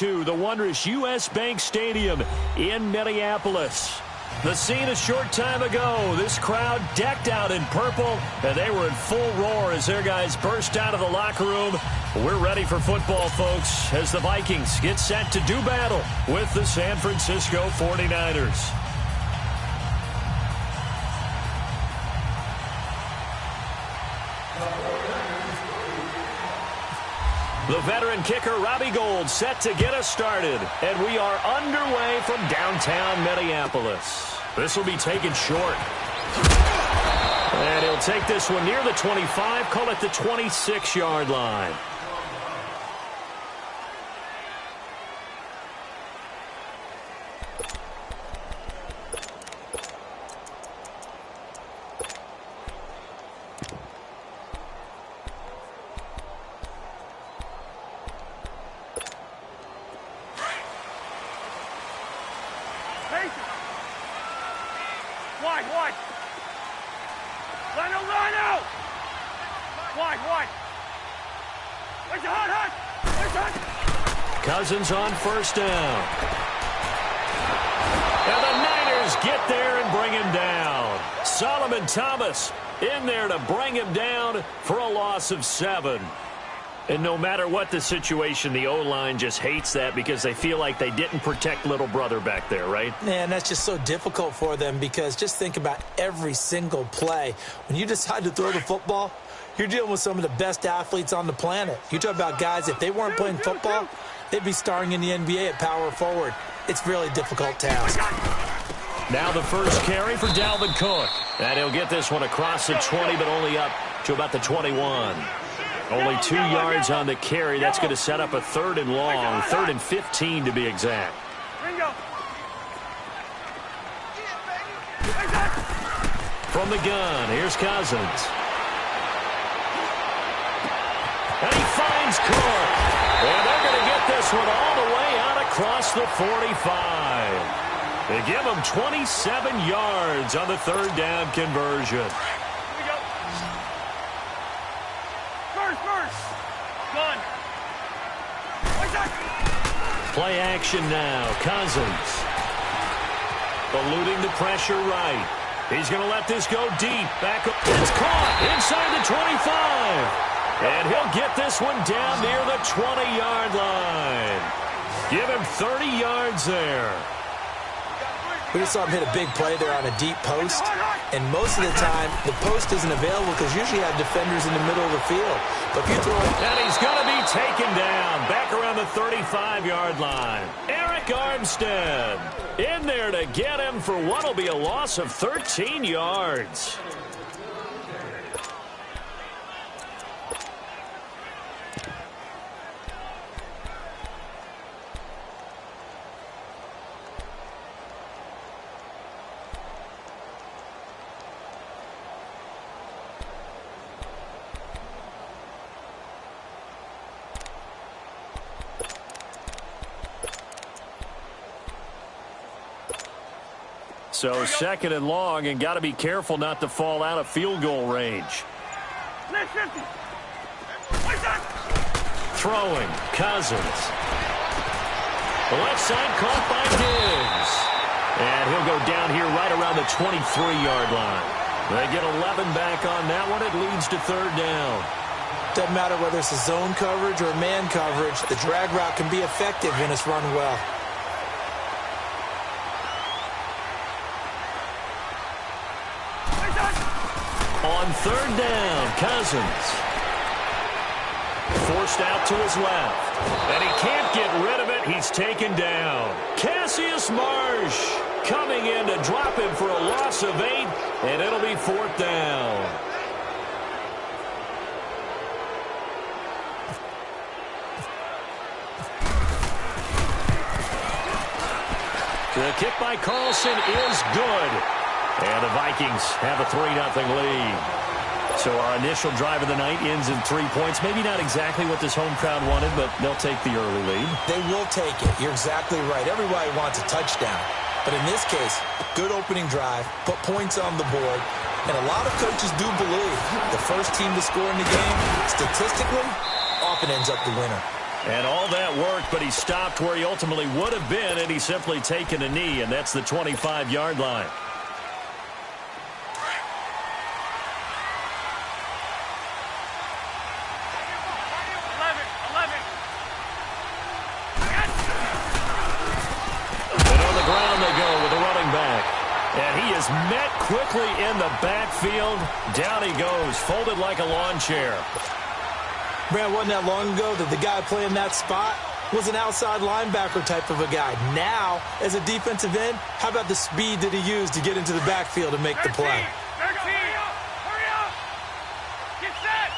to the wondrous U.S. Bank Stadium in Minneapolis. The scene a short time ago, this crowd decked out in purple, and they were in full roar as their guys burst out of the locker room. We're ready for football, folks, as the Vikings get set to do battle with the San Francisco 49ers. The veteran kicker, Robbie Gould, set to get us started. And we are underway from downtown Minneapolis. This will be taken short. And he'll take this one near the 25, call it the 26-yard line. Cousins on first down. And the Niners get there and bring him down. Solomon Thomas in there to bring him down for a loss of 7. And no matter what the situation, the O-line just hates that because they feel like they didn't protect little brother back there, right? Man, that's just so difficult for them because just think about every single play. When you decide to throw the football, you're dealing with some of the best athletes on the planet. You talk about guys, if they weren't playing football, they'd be starring in the NBA at power forward. It's a really difficult task. Now the first carry for Dalvin Cook. And he'll get this one across the 20, but only up to about the 21. Only 2 yards on the carry. That's going to set up a 3rd and long, 3rd and 15 to be exact. From the gun, here's Cousins. And he finds Cook. And they're going to get this one all the way out across the 45. They give him 27 yards on the 3rd down conversion. Play action now. Cousins. Eluding the pressure right. He's going to let this go deep. Back up. It's caught inside the 25. And he'll get this one down near the 20-yard line. Give him 30 yards there. We just saw him hit a big play there on a deep post. And most of the time, the post isn't available because usually you have defenders in the middle of the field. But if you throw it... And he's going to be taken down back around the 35-yard line. Eric Armstead in there to get him for what will be a loss of 13 yards. So 2nd and long, and got to be careful not to fall out of field goal range. Throwing, Cousins. The left side caught by Diggs. And he'll go down here right around the 23-yard line. They get 11 back on that one. It leads to 3rd down. Doesn't matter whether it's a zone coverage or man coverage, the drag route can be effective when it's run well. On 3rd down, Cousins. Forced out to his left. And he can't get rid of it. He's taken down. Cassius Marsh coming in to drop him for a loss of 8. And it'll be 4th down. The kick by Carlson is good. And the Vikings have a 3-0 lead. So our initial drive of the night ends in 3 points. Maybe not exactly what this home crowd wanted, but they'll take the early lead. They will take it. You're exactly right. Everybody wants a touchdown. But in this case, good opening drive, put points on the board. And a lot of coaches do believe the first team to score in the game, statistically, often ends up the winner. And all that work, but he stopped where he ultimately would have been, and he's simply taken a knee, and that's the 25-yard line. And he is met quickly in the backfield. Down he goes, folded like a lawn chair. Brad, wasn't that long ago that the guy playing that spot was an outside linebacker type of a guy. Now, as a defensive end, how about the speed that he used to get into the backfield and make the play? Hurry up! Get set!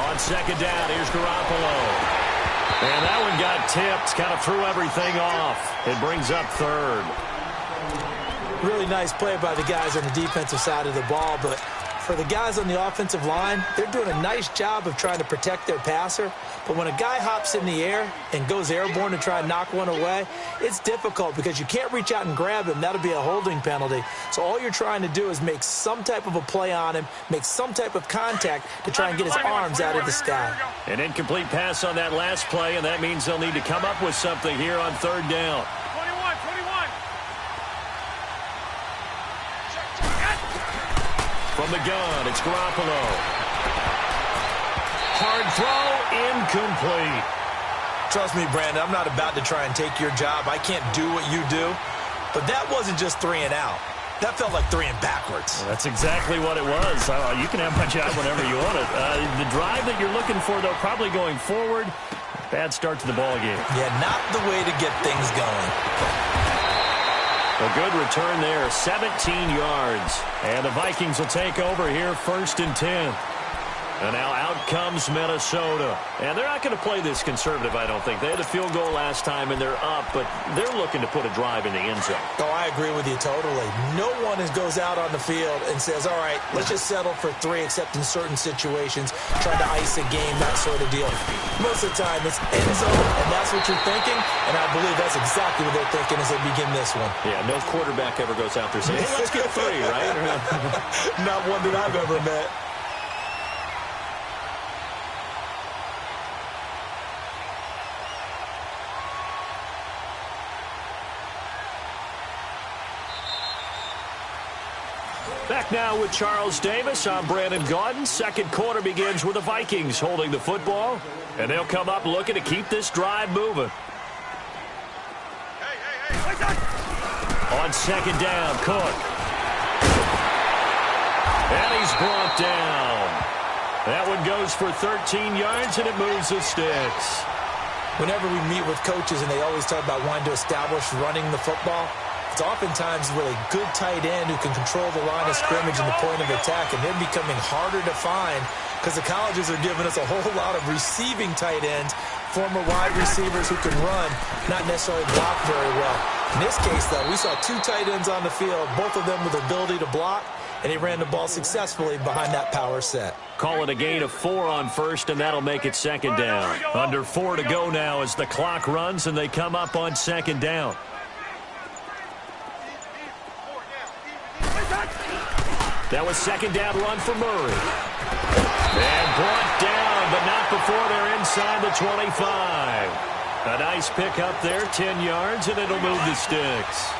On second down, here's Garoppolo. And that one got tipped, kind of threw everything off. It brings up third. Really nice play by the guys on the defensive side of the ball, but for the guys on the offensive line, they're doing a nice job of trying to protect their passer. But when a guy hops in the air and goes airborne to try and knock one away, it's difficult because you can't reach out and grab him. That'll be a holding penalty. So all you're trying to do is make some type of a play on him, make some type of contact to try and get his arms out of the sky. An incomplete pass on that last play, and that means they'll need to come up with something here on third down. 21. From the gun, it's Garoppolo. Hard throw, incomplete. Trust me, Brandon, I'm not about to try and take your job. I can't do what you do. But that wasn't just 3 and out. That felt like 3 and backwards. That's exactly what it was. You can have my job whenever you want it. The drive that you're looking for, though, probably going forward. Bad start to the ball game. Yeah, not the way to get things going. A good return there, 17 yards. And the Vikings will take over here, 1st and 10. And now out comes Minnesota. And they're not going to play this conservative, I don't think. They had a field goal last time, and they're up, but they're looking to put a drive in the end zone. Oh, I agree with you totally. No one goes out on the field and says, all right, let's just settle for 3, except in certain situations, trying to ice a game, that sort of deal. Most of the time, it's end zone, and that's what you're thinking, and I believe that's exactly what they're thinking as they begin this one. Yeah, no quarterback ever goes out there saying, hey, let's get 3, right? Not one that I've ever met. Back now with Charles Davis. I'm Brandon Gaudin. Second quarter begins with the Vikings holding the football. And they'll come up looking to keep this drive moving. On second down, Cook. And he's brought down. That one goes for 13 yards, and it moves the sticks. Whenever we meet with coaches, and they always talk about wanting to establish running the football, it's oftentimes with a good tight end who can control the line of scrimmage and the point of attack, and they're becoming harder to find because the colleges are giving us a whole lot of receiving tight ends, former wide receivers who can run, not necessarily block very well. In this case, though, we saw 2 tight ends on the field, both of them with the ability to block, and he ran the ball successfully behind that power set. Call it a gain of 4 on first, and that'll make it second down. Under 4 to go now as the clock runs, and they come up on second down. That was second down run for Murray. And brought down, but not before they're inside the 25. A nice pick up there, 10 yards, and it'll move the sticks.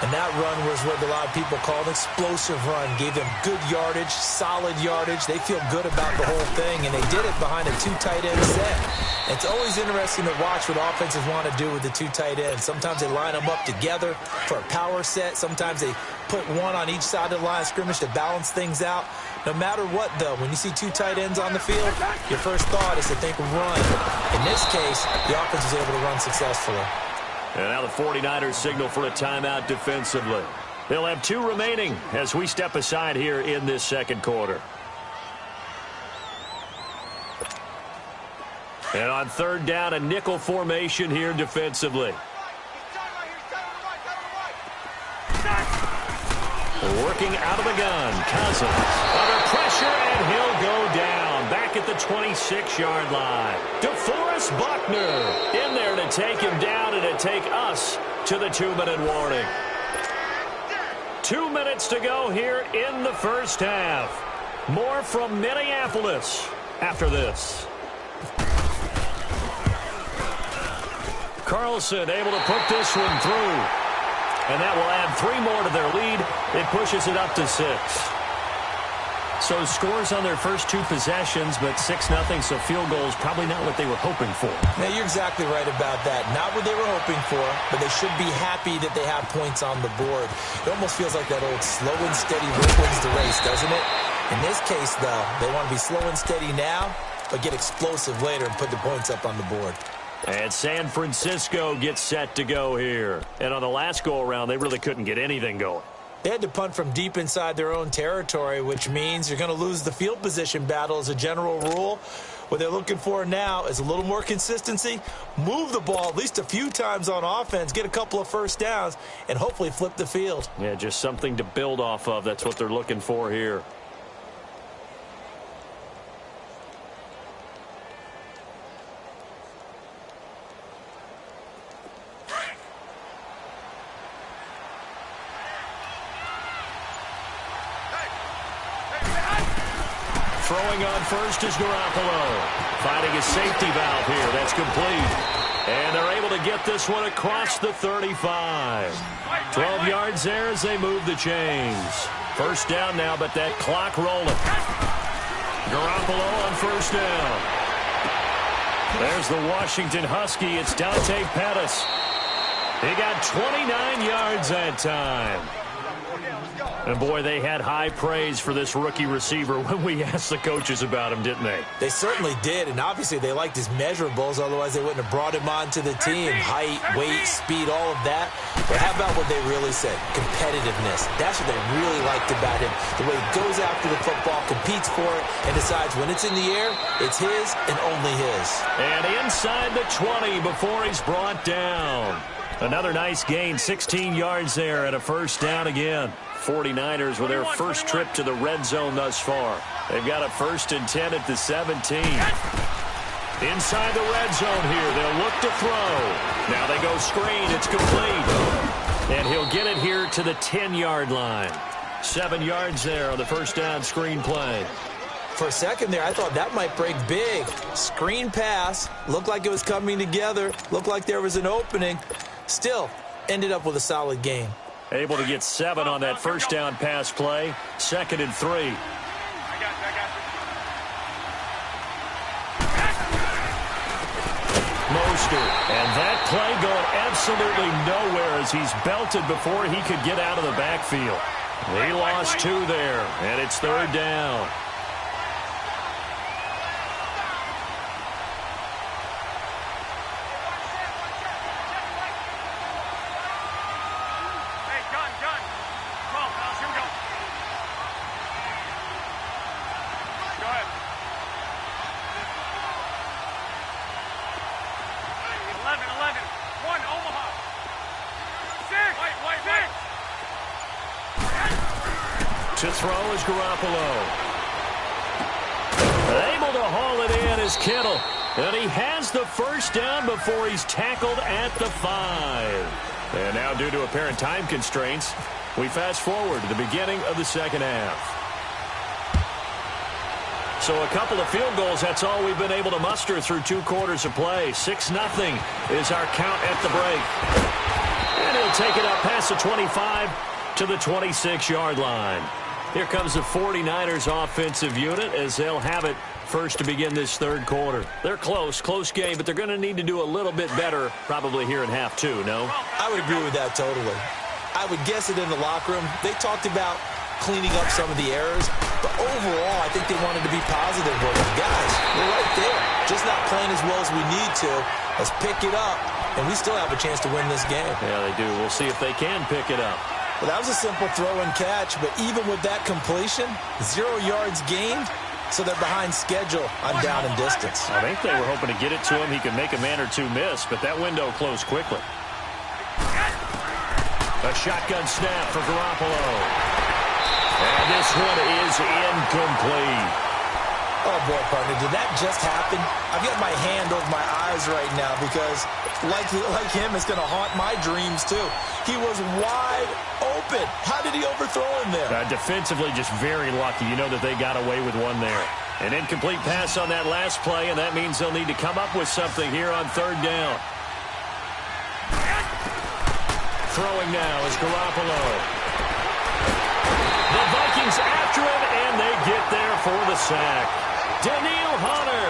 And that run was what a lot of people call an explosive run. Gave them good yardage, solid yardage. They feel good about the whole thing, and they did it behind a 2 tight end set. It's always interesting to watch what offenses want to do with the 2 tight ends. Sometimes they line them up together for a power set. Sometimes they put one on each side of the line of scrimmage to balance things out. No matter what, though, when you see 2 tight ends on the field, your first thought is to think run. In this case, the offense was able to run successfully. And now the 49ers signal for a timeout defensively. They'll have 2 remaining as we step aside here in this second quarter. And on third down, a nickel formation here defensively. Working out of the gun, Cousins. Under pressure, and he'll go down. Back at the 26-yard line. DeForest Buckner in there to take him down and to take us to the 2-minute warning. 2 minutes to go here in the first half. More from Minneapolis after this. Carlson able to put this one through. And that will add 3 more to their lead. It pushes it up to 6. So scores on their first 2 possessions, but 6-0, so field goal is probably not what they were hoping for. Now, you're exactly right about that. Not what they were hoping for, but they should be happy that they have points on the board. It almost feels like that old slow and steady wins the race, doesn't it? In this case, though, they want to be slow and steady now, but get explosive later and put the points up on the board. And San Francisco gets set to go here. And on the last go-around, they really couldn't get anything going. They had to punt from deep inside their own territory, which means you're going to lose the field position battle as a general rule. What they're looking for now is a little more consistency, move the ball at least a few times on offense, get a couple of first downs, and hopefully flip the field. Yeah, just something to build off of. That's what they're looking for here. Throwing on first is Garoppolo. Finding his safety valve here. That's complete. And they're able to get this one across the 35. 12 yards there as they move the chains. First down now, but that clock rolling. Garoppolo on first down. There's the Washington Husky. It's Dante Pettis. He got 29 yards that time. And, boy, they had high praise for this rookie receiver when we asked the coaches about him, didn't they? They certainly did, and obviously they liked his measurables. Otherwise, they wouldn't have brought him onto the team. Height, weight, speed, all of that. But how about what they really said? Competitiveness. That's what they really liked about him. The way he goes after the football, competes for it, and decides when it's in the air, it's his and only his. And inside the 20 before he's brought down. Another nice gain, 16 yards there and a first down again. 49ers with their first trip to the red zone thus far. They've got a 1st and 10 at the 17. Inside the red zone here, they'll look to throw. Now they go screen, it's complete. And he'll get it here to the 10-yard line. 7 yards there on the first down screen play. For a second there, I thought that might break big. Screen pass, looked like it was coming together, looked like there was an opening. Still, ended up with a solid game. Able to get 7 on that first down pass play. 2nd and 3. Mostert. And that play going absolutely nowhere as he's belted before he could get out of the backfield. He lost 2 there, and it's 3rd down. To throw is Garoppolo. Able to haul it in is Kittle. And he has the first down before he's tackled at the 5. And now, due to apparent time constraints, we fast forward to the beginning of the second half. So a couple of field goals, that's all we've been able to muster through 2 quarters of play. 6-0 is our count at the break. And he'll take it up past the 25 to the 26-yard line. Here comes the 49ers offensive unit as they'll have it first to begin this 3rd quarter. They're close game, but they're going to need to do a little bit better probably here in half 2, no? I would agree with that totally. I would guess it in the locker room. They talked about cleaning up some of the errors, but overall, I think they wanted to be positive with them. Guys, we're right there. Just not playing as well as we need to. Let's pick it up, and we still have a chance to win this game. Yeah, they do. We'll see if they can pick it up. Well, that was a simple throw and catch, but even with that completion, 0 yards gained, so they're behind schedule on down and distance. I think they were hoping to get it to him. He could make a man or 2 miss, but that window closed quickly. A shotgun snap for Garoppolo. And this one is incomplete. Oh, boy, partner, did that just happen? I've got my hand over my eyes right now because, like him, it's going to haunt my dreams, too. He was wide open. How did he overthrow him there? Defensively, just very lucky. You know that they got away with one there. An incomplete pass on that last play, and that means they'll need to come up with something here on third down. Throwing now is Garoppolo. The Vikings after him, and they get there for the sack. Daniil Hunter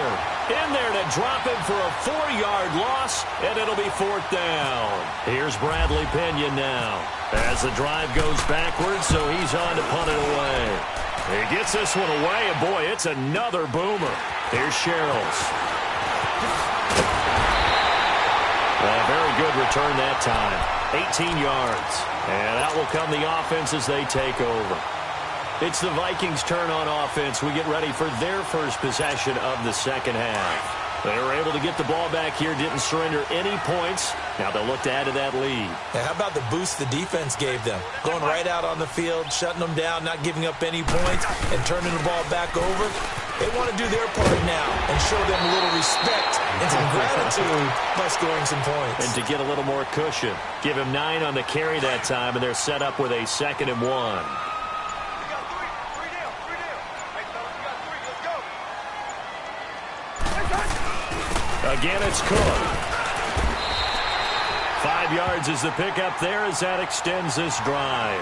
in there to drop him for a 4-yard loss, and it'll be fourth down. Here's Bradley Pinion now as the drive goes backwards, so he's on to punt it away. He gets this one away, and boy, it's another boomer. Here's Sherrills. A very good return that time. 18 yards. And out will come the offense as they take over. It's the Vikings' turn on offense. We get ready for their first possession of the second half. They were able to get the ball back here, didn't surrender any points. Now they'll look to add to that lead. Now, how about the boost the defense gave them? Going right out on the field, shutting them down, not giving up any points, and turning the ball back over. They want to do their part now and show them a little respect and some gratitude by scoring some points. And to get a little more cushion, give him 9 on the carry that time, and they're set up with a 2nd and 1. Again, it's Cook. 5 yards is the pickup there as that extends this drive.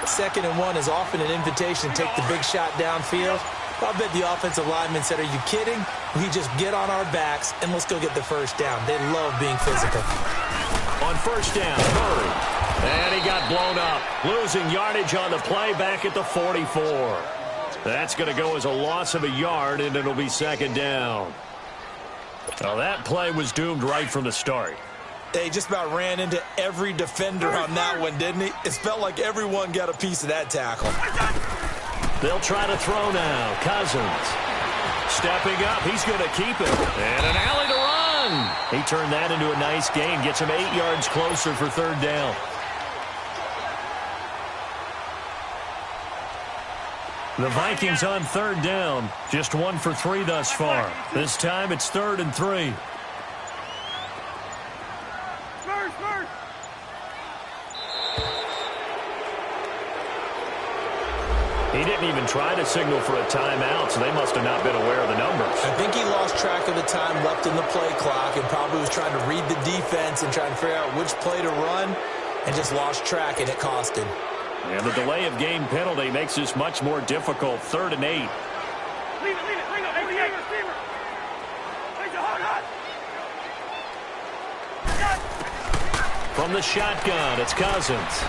2nd and 1 is often an invitation to take the big shot downfield. I bet the offensive lineman said, are you kidding? We just get on our backs and let's go get the first down. They love being physical. On first down, Murray. And he got blown up. Losing yardage on the play back at the 44. That's going to go as a loss of a yard, and it'll be 2nd down. Well, that play was doomed right from the start. They just about ran into every defender on that one, didn't he? It felt like everyone got a piece of that tackle. They'll try to throw now. Cousins stepping up. He's going to keep it. And an alley to run. He turned that into a nice gain. Gets him 8 yards closer for 3rd down. The Vikings on 3rd down. Just 1 for 3 thus far. This time it's 3rd and 3. He didn't even try to signal for a timeout, so they must have not been aware of the numbers. I think he lost track of the time left in the play clock and probably was trying to read the defense and trying to figure out which play to run and just lost track, and it cost him. And the delay of game penalty makes this much more difficult. 3rd and 8. Leave it, bring it, receiver. Place it hard. From the shotgun, it's Cousins.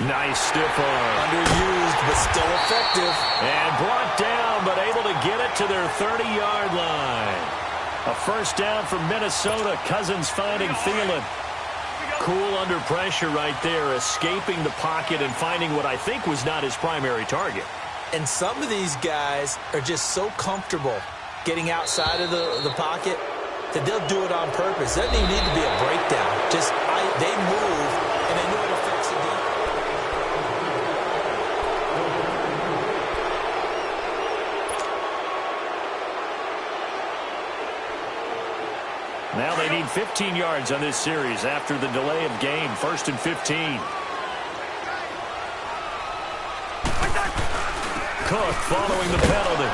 Nice stiff arm. Underused, but still effective. And brought down, but able to get it to their 30-yard line. A first down from Minnesota. Cousins finding Thielen. Cool under pressure right there, escaping the pocket and finding what I think was not his primary target. And some of these guys are just so comfortable getting outside of the pocket that they'll do it on purpose. Doesn't even need to be a breakdown. Just they move, and they know it affects the defense. Now they need 15 yards on this series after the delay of game. 1st and 15. Cook following the penalty.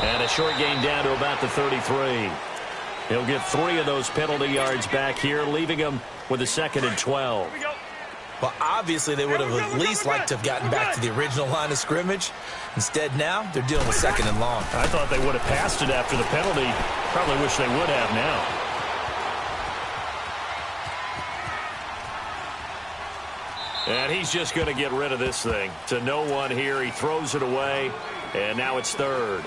And a short gain down to about the 33. He'll get 3 of those penalty yards back here, leaving him with a 2nd and 12. Well, obviously they would have at least liked to have gotten back to the original line of scrimmage. Instead, now they're dealing with 2nd and long. I thought they would have passed it after the penalty. Probably wish they would have now. And he's just going to get rid of this thing. To no one here. He throws it away. And now it's 3rd.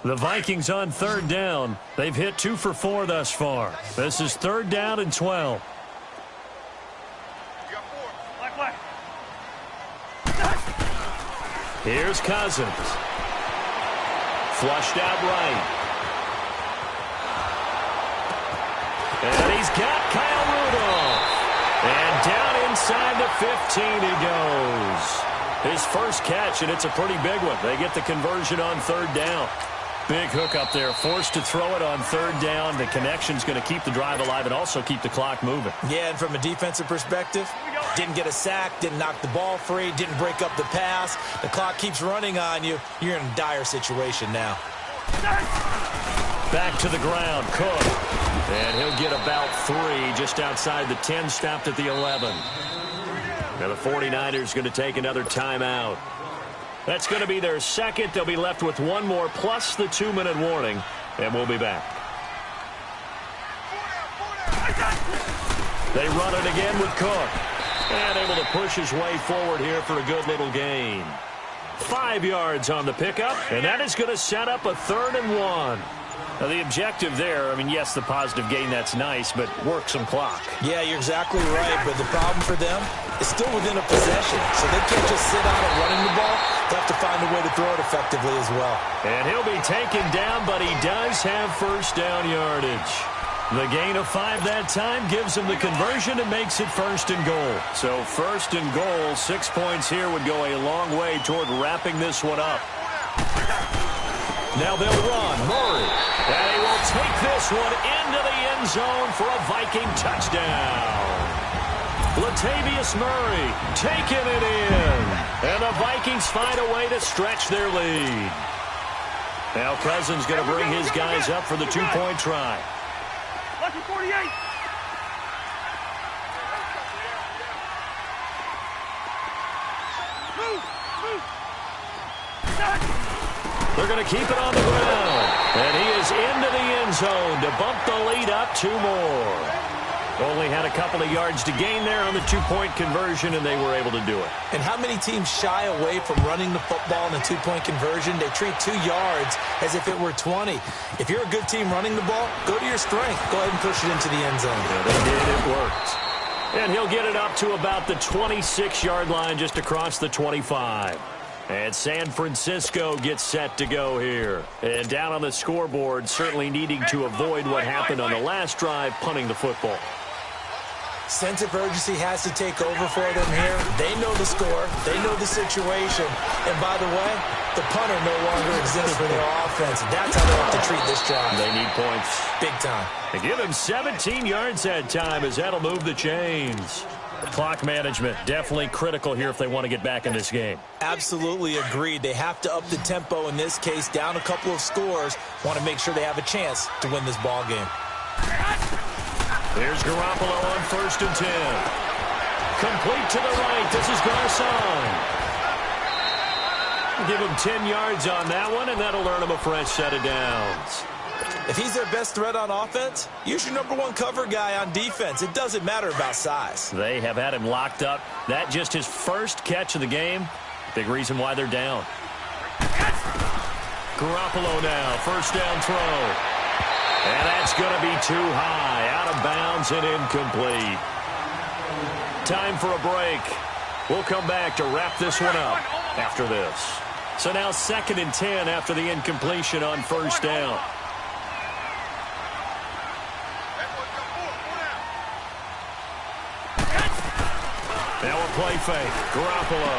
The Vikings on 3rd down. They've hit 2 for 4 thus far. This is 3rd down and 12. Here's Cousins. Flushed out right. And he's got Kyle Rudolph. And down inside the 15 he goes. His first catch, and it's a pretty big one. They get the conversion on third down. Big hook up there, forced to throw it on third down. The connection's going to keep the drive alive and also keep the clock moving. Yeah, and from a defensive perspective, didn't get a sack, didn't knock the ball free, didn't break up the pass. The clock keeps running on you. You're in a dire situation now. Back to the ground, Cook. And he'll get about 3 just outside the 10, stopped at the 11. Now the 49ers going to take another timeout. That's going to be their second. They'll be left with one more plus the 2-minute warning, and we'll be back. They run it again with Cook. And able to push his way forward here for a good little gain. 5 yards on the pickup, and that is going to set up a 3rd and 1. Now, the objective there, I mean, yes, the positive gain, that's nice, but work some clock. Yeah, you're exactly right, but the problem for them is still within a possession, so they can't just sit out and running the ball. They have to find a way to throw it effectively as well. And he'll be taken down, but he does have first down yardage. The gain of 5 that time gives him the conversion and makes it 1st and goal. So 1st and goal, 6 points here would go a long way toward wrapping this one up. Now they'll run. Murray. And he will take this one into the end zone for a Viking touchdown. Latavius Murray taking it in. And the Vikings find a way to stretch their lead. Now Cousins going to bring his guys up for the 2-point try. Lucky 48. They're going to keep it on the ground. And he is into the end zone to bump the lead up 2 more. Only had a couple of yards to gain there on the 2-point conversion, and they were able to do it. And how many teams shy away from running the football in a 2-point conversion? They treat 2 yards as if it were 20. If you're a good team running the ball, go to your strength. Go ahead and push it into the end zone. Yeah, they did. It worked. And he'll get it up to about the 26-yard line, just across the 25. And San Francisco gets set to go here. And down on the scoreboard, certainly needing to avoid what happened on the last drive, punting the football. Sense of urgency has to take over for them here. They know the score. They know the situation. And by the way, the punter no longer exists for their offense. That's how they have to treat this drive. They need points. Big time. They give him 17 yards that time, as that'll move the chains. Clock management, definitely critical here if they want to get back in this game. Absolutely agreed. They have to up the tempo in this case, down a couple of scores. Want to make sure they have a chance to win this ball game. Here's Garoppolo on 1st and 10. Complete to the right. This is Garcon. Give him 10 yards on that one, and that'll earn him a fresh set of downs. If he's their best threat on offense, use your #1 cover guy on defense. It doesn't matter about size. They have had him locked up. That just his first catch of the game. Big reason why they're down. Garoppolo now, 1st down throw. And that's going to be too high, out of bounds and incomplete. Time for a break. We'll come back to wrap this one up after this. So now 2nd and 10 after the incompletion on 1st down. Now a play fake. Garoppolo.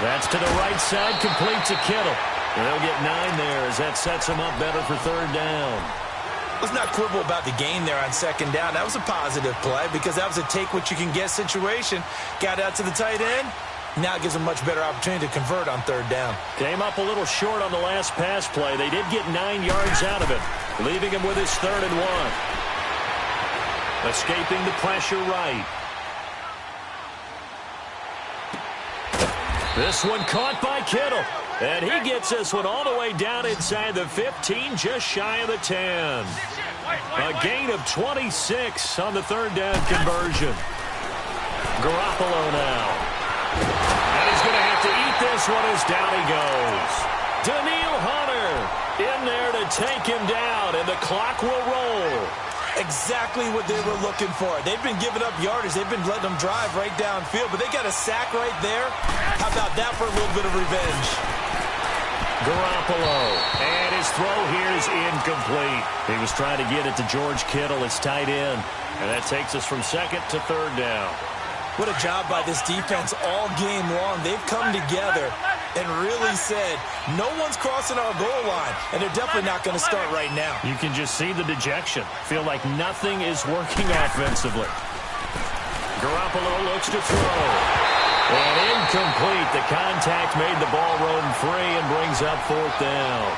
That's to the right side, complete to Kittle. And they'll get 9 there as that sets them up better for 3rd down. Let's not quibble about the gain there on 2nd down. That was a positive play because that was a take-what-you-can-get situation. Got out to the tight end. Now it gives them a much better opportunity to convert on 3rd down. Came up a little short on the last pass play. They did get 9 yards out of it, leaving him with his 3rd and 1. Escaping the pressure right. This one caught by Kittle. And he gets this one all the way down inside the 15, just shy of the 10. A gain of 26 on the 3rd down conversion. Garoppolo now. And he's going to have to eat this one as down he goes. Daniil Hunter in there to take him down, and the clock will roll. Exactly what they were looking for. They've been giving up yardage. They've been letting them drive right downfield, but they got a sack right there. How about that for a little bit of revenge? Garoppolo, and his throw here is incomplete. He was trying to get it to George Kittle, his tight end, and that takes us from 2nd to 3rd down. What a job by this defense all game long. They've come together and really said, no one's crossing our goal line, and they're definitely not going to start right now. You can just see the dejection. Feel like nothing is working offensively. Garoppolo looks to throw. And incomplete. The contact made the ball roam free and brings up 4th down.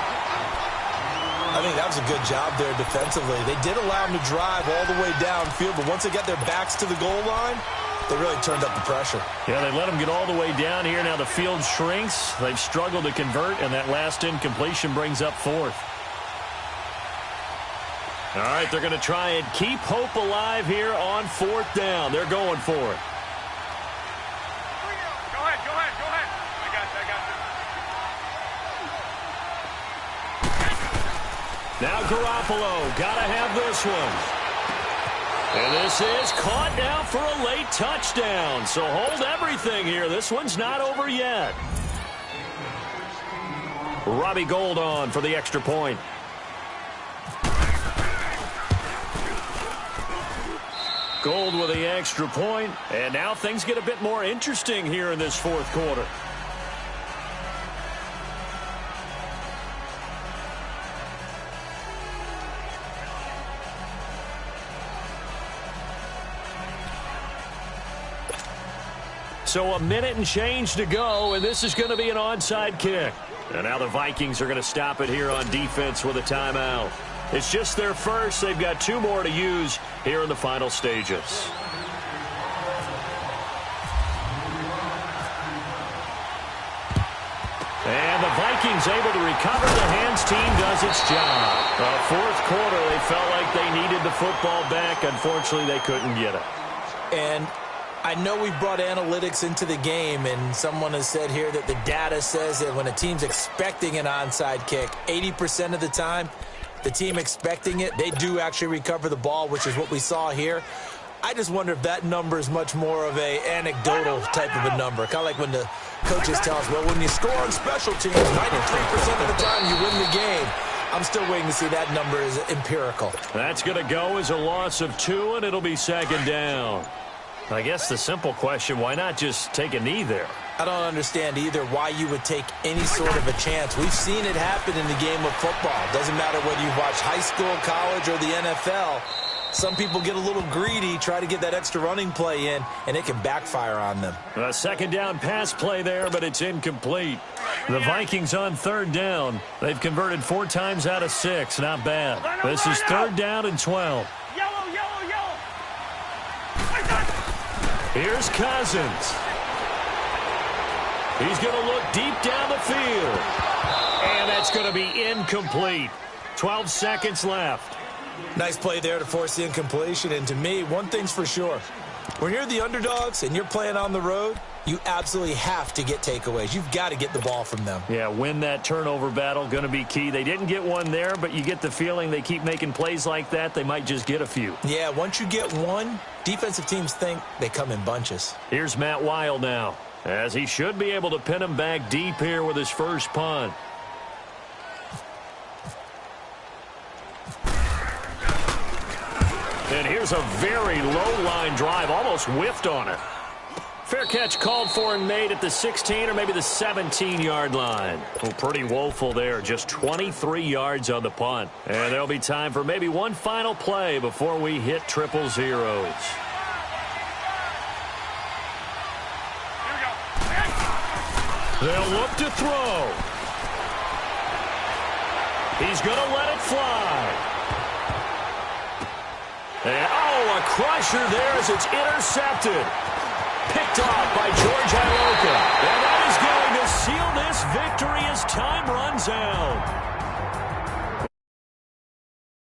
I think that was a good job there defensively. They did allow them to drive all the way downfield, but once they got their backs to the goal line, they really turned up the pressure. Yeah, they let them get all the way down here. Now the field shrinks. They've struggled to convert, and that last incompletion brings up 4th. All right, they're going to try and keep hope alive here on 4th down. They're going for it. Go ahead. I got you. Now Garoppolo, got to have this one. And this is caught now for a late touchdown. So hold everything here. This one's not over yet. Robbie Gould on for the extra point. Gould with the extra point. And now things get a bit more interesting here in this 4th quarter. So a minute and change to go, and this is going to be an onside kick. And now the Vikings are going to stop it here on defense with a timeout. It's just their first. They've got 2 more to use here in the final stages. And the Vikings able to recover. The hands team does its job. 4th quarter, they felt like they needed the football back. Unfortunately, they couldn't get it. And I know we brought analytics into the game, and someone has said here that the data says that when a team's expecting an onside kick, 80% of the time, the team expecting it, they do actually recover the ball, which is what we saw here. I just wonder if that number is much more of a anecdotal type of a number. Kind of like when the coaches tell us, well, when you score on special teams, 93% of the time you win the game. I'm still waiting to see that number is empirical. That's going to go as a loss of 2, and it'll be 2nd down. I guess the simple question, why not just take a knee there? I don't understand either why you would take any sort of a chance. We've seen it happen in the game of football. Doesn't matter whether you watch high school, college, or the NFL. Some people get a little greedy, try to get that extra running play in, and it can backfire on them. A 2nd down pass play there, but it's incomplete. The Vikings on 3rd down. They've converted 4 times out of 6. Not bad. This is 3rd down and 12. Yellow. Here's Cousins. He's going to look deep down the field. And that's going to be incomplete. 12 seconds left. Nice play there to force the incompletion. And to me, one thing's for sure. When you're the underdogs and you're playing on the road, you absolutely have to get takeaways. You've got to get the ball from them. Yeah, win that turnover battle, going to be key. They didn't get one there, but you get the feeling they keep making plays like that, they might just get a few. Yeah, once you get one, defensive teams think they come in bunches. Here's Matt Wild now, as he should be able to pin him back deep here with his first punt. And here's a very low-line drive, almost whiffed on it. Fair catch called for and made at the 16 or maybe the 17-yard line. Well, pretty woeful there, just 23 yards on the punt. And there'll be time for maybe one final play before we hit 000. They'll look to throw. He's going to let it fly. And, a crusher there as it's intercepted. Picked off by George Iloka. And that is going to seal this victory as time runs out.